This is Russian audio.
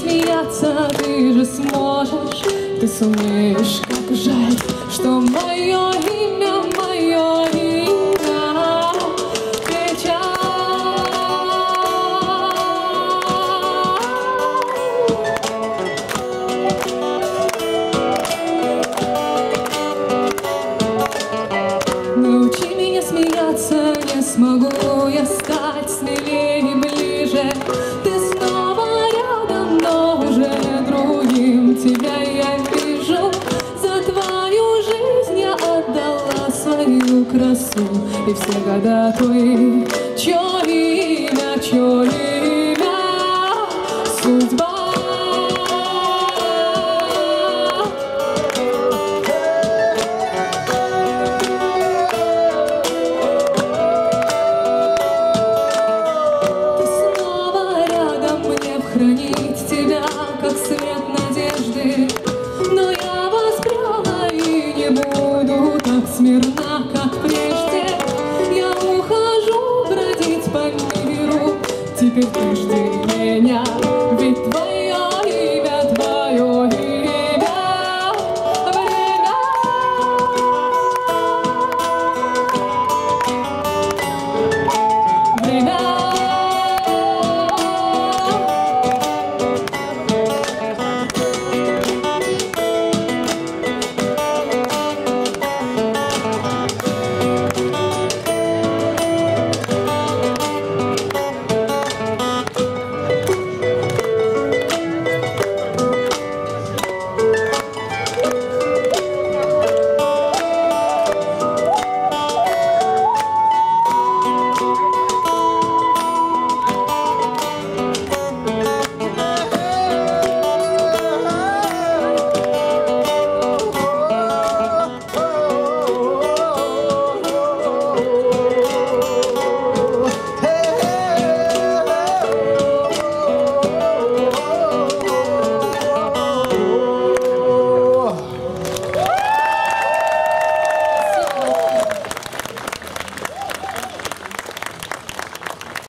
смеяться, ты же сможешь, ты сумеешь, как жаль, что мое имя, печаль. Научи меня смеяться, не смогу я стать смелее и ближе. Ты снова рядом, но уже другим тебя я вижу. За твою жизнь я отдала свою красу и все года твои. Чье имя, судьба. Хранить тебя, как свет надежды, но я воспряла и не буду так смирна, как прежде. Я ухожу бродить по миру, теперь ты жди меня.